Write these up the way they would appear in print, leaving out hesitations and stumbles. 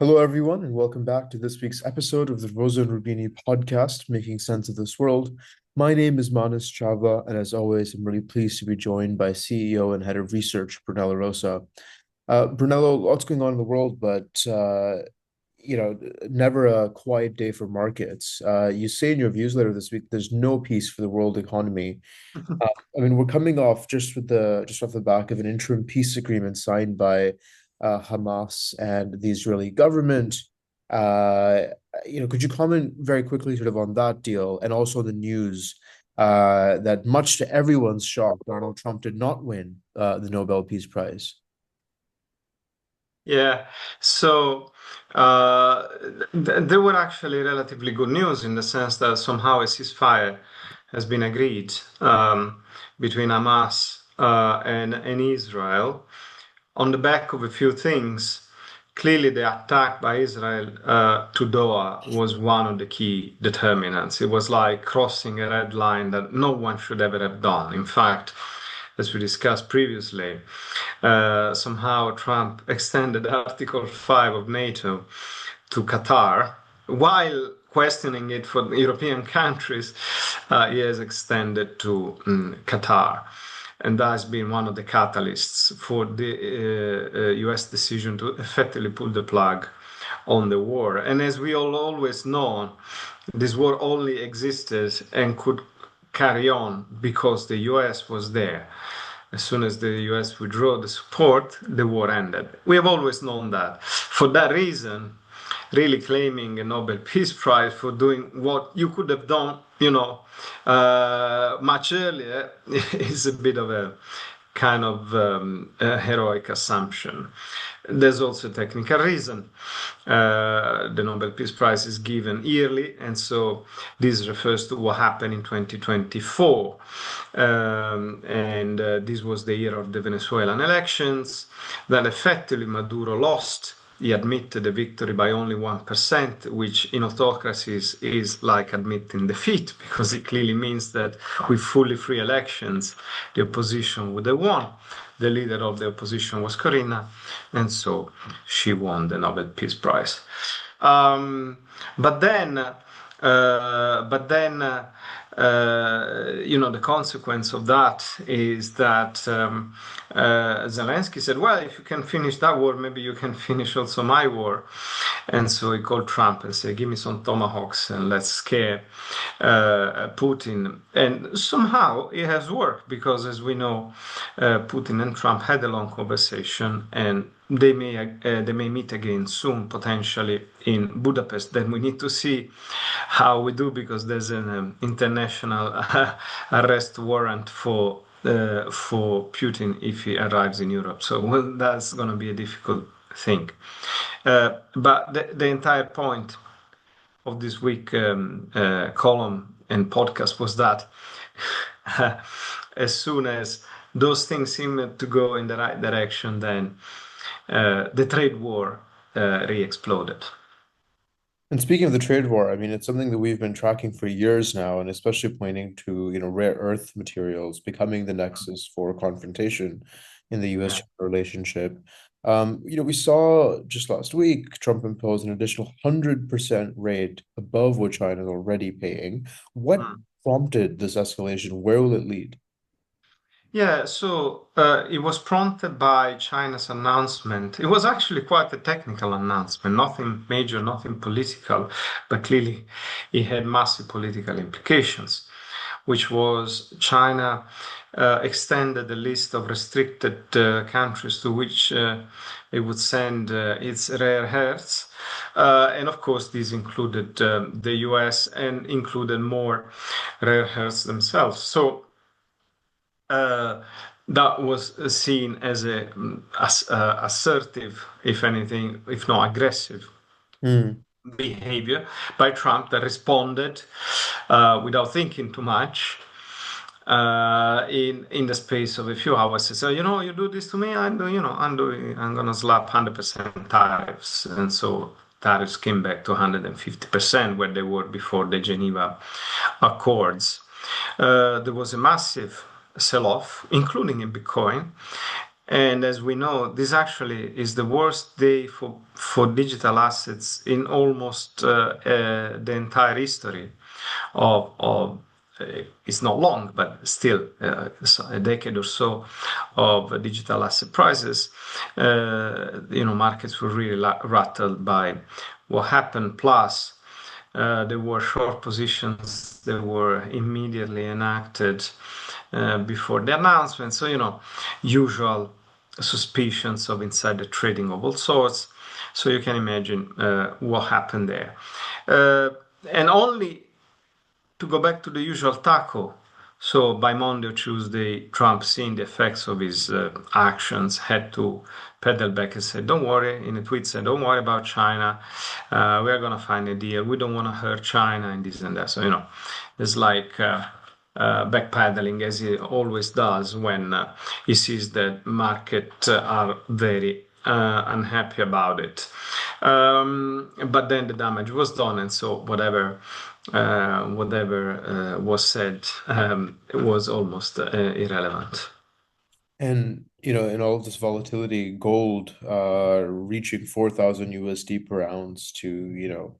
Hello, everyone, and welcome back to this week's episode of the Rosa and Rubini podcast, Making Sense of This World. My name is Manas Chava, and as always, I'm really pleased to be joined by CEO and Head of Research, Brunello Rosa. Brunello, lots going on in the world, but never a quiet day for markets. You say in your newsletter this week, there's no peace for the world economy. Uh, we're coming off just off the back of an interim peace agreement signed by Hamas and the Israeli government. Uh, could you comment very quickly sort of on that deal and also the news that much to everyone's shock, Donald Trump did not win the Nobel Peace Prize? Yeah, so there were actually relatively good news in the sense that somehow a ceasefire has been agreed between Hamas and Israel on the back of a few things. Clearly, the attack by Israel to Doha was one of the key determinants. It was like crossing a red line that no one should ever have done. In fact, as we discussed previously, somehow Trump extended Article 5 of NATO to Qatar, while questioning it for European countries, he has extended to Qatar. And that has been one of the catalysts for the US decision to effectively pull the plug on the war. And as we all always know, this war only existed and could carry on because the US was there. As soon as the US withdrew the support, the war ended. We have always known that. For that reason, really claiming a Nobel Peace Prize for doing what you could have done, much earlier is a bit of a kind of a heroic assumption. There's also a technical reason. The Nobel Peace Prize is given yearly, and so this refers to what happened in 2024. And this was the year of the Venezuelan elections. Then effectively Maduro lost. He admitted the victory by only 1%, which in autocracies is like admitting defeat, because it clearly means that with fully free elections, the opposition would have won. The leader of the opposition was Corina, and so she won the Nobel Peace Prize. Um, but then, the consequence of that is that Zelensky said, "Well, if you can finish that war, maybe you can finish also my war." And so he called Trump and said, "Give me some tomahawks and let's scare Putin." And somehow it has worked because, as we know, Putin and Trump had a long conversation, and they may meet again soon, potentially in Budapest. Then we need to see how we do because there's an international arrest warrant for Putin if he arrives in Europe. So well, that's going to be a difficult thing. But the entire point of this week column and podcast was that as soon as those things seem to go in the right direction, then the trade war re-exploded. And speaking of the trade war, it's something that we've been tracking for years now, and especially pointing to, rare earth materials becoming the nexus for confrontation in the Yeah. US-China relationship. We saw just last week Trump impose an additional 100% rate above what China is already paying. What Mm. prompted this escalation? Where will it lead? Yeah, so it was prompted by China's announcement. It was actually quite a technical announcement, nothing major, nothing political, but clearly it had massive political implications, which was China extended the list of restricted countries to which it would send its rare earths. And of course, these included the US and included more rare earths themselves. So uh, that was seen as assertive, if anything, if not aggressive Hmm. behavior by Trump that responded without thinking too much in the space of a few hours. So you do this to me, I'm gonna slap 100% tariffs, and so tariffs came back to 150% where they were before the Geneva Accords. There was a massive sell-off, including in Bitcoin, And as we know, this actually is the worst day for digital assets in almost the entire history of it's not long, but still a decade or so of digital asset prices. Markets were really rattled by what happened. Plus, there were short positions that were immediately enacted before the announcement. So, usual suspicions of insider trading of all sorts. So you can imagine what happened there. And only to go back to the usual taco. So by Monday or Tuesday, Trump, seeing the effects of his actions, had to pedal back and say, "Don't worry." In a tweet, said, "Don't worry about China. We are gonna find a deal. We don't want to hurt China and this and that." So it's like backpedaling as he always does when he sees that market are very unhappy about it. But then the damage was done, and so whatever was said was almost irrelevant. And in all of this volatility, gold reaching 4,000 USD per ounce to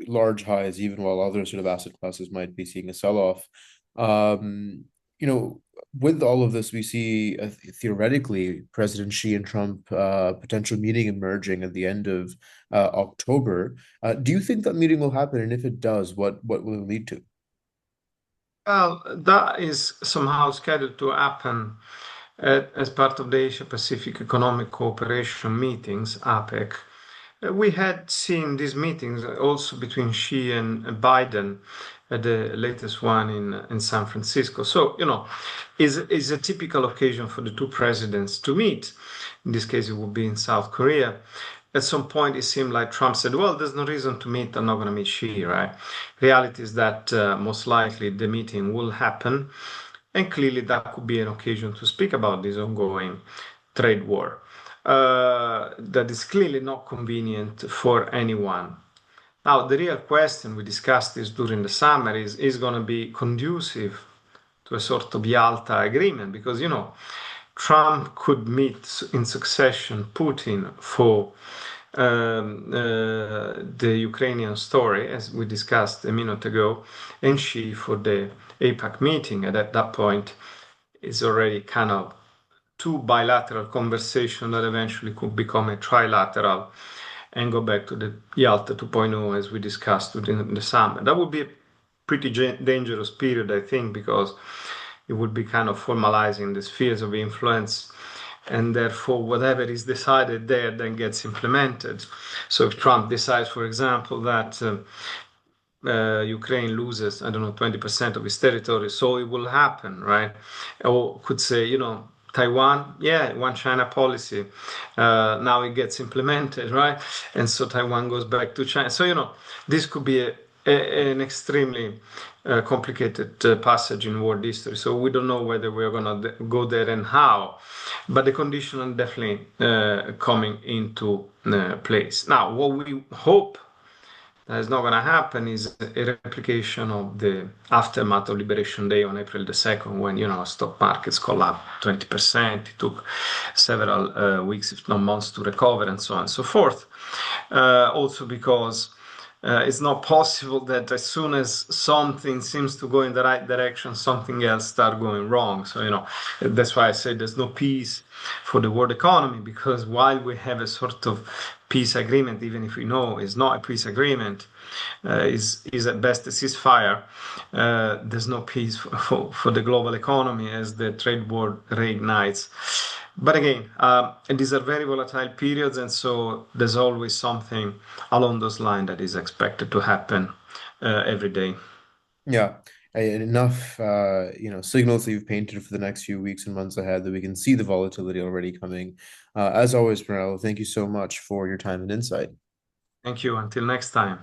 large highs, even while other sort of asset classes might be seeing a sell-off. Um, with all of this, we see theoretically President Xi and Trump potential meeting emerging at the end of October. Do you think that meeting will happen? And if it does, what will it lead to? Well, that is somehow scheduled to happen as part of the Asia Pacific Economic Cooperation meetings, APEC. We had seen these meetings also between Xi and Biden, the latest one in San Francisco. So, is a typical occasion for the two presidents to meet. In this case, it would be in South Korea. At some point, it seemed like Trump said, "Well, there's no reason to meet. I'm not going to meet Xi," right? Reality is that most likely the meeting will happen, and clearly that could be an occasion to speak about this ongoing trade war that is clearly not convenient for anyone. Now, the real question, we discussed this during the summer, is going to be conducive to a sort of Yalta agreement because, Trump could meet in succession Putin for the Ukrainian story, as we discussed a minute ago, and Xi for the APAC meeting. And at that point, it's already kind of two bilateral conversations that eventually could become a trilateral and go back to the Yalta 2.0 as we discussed during the summer. That would be a pretty dangerous period, I think, because it would be kind of formalizing the spheres of influence, and therefore whatever is decided there then gets implemented. So if Trump decides, for example, that Ukraine loses, I don't know, 20% of its territory, so it will happen, right? Or could say, Taiwan, yeah, one China policy. Now it gets implemented, right? And so Taiwan goes back to China. So, this could be an extremely complicated passage in world history. So we don't know whether we're going to go there and how, but the conditions are definitely coming into place. Now, what we hope that is not going to happen is a replication of the aftermath of Liberation Day on April the 2nd, when, stock markets collapsed 20%. It took several weeks, if not months, to recover, and so on and so forth. Also because it's not possible that as soon as something seems to go in the right direction, something else start going wrong. So, that's why I say there's no peace for the world economy, because while we have a sort of peace agreement, even if we know it's not a peace agreement, is at best a ceasefire, there's no peace for the global economy as the trade war reignites. But again, these are very volatile periods, and so there's always something along those lines that is expected to happen every day. Yeah, and enough signals that you've painted for the next few weeks and months ahead that we can see the volatility already coming. As always, Brunello, thank you so much for your time and insight. Thank you. Until next time.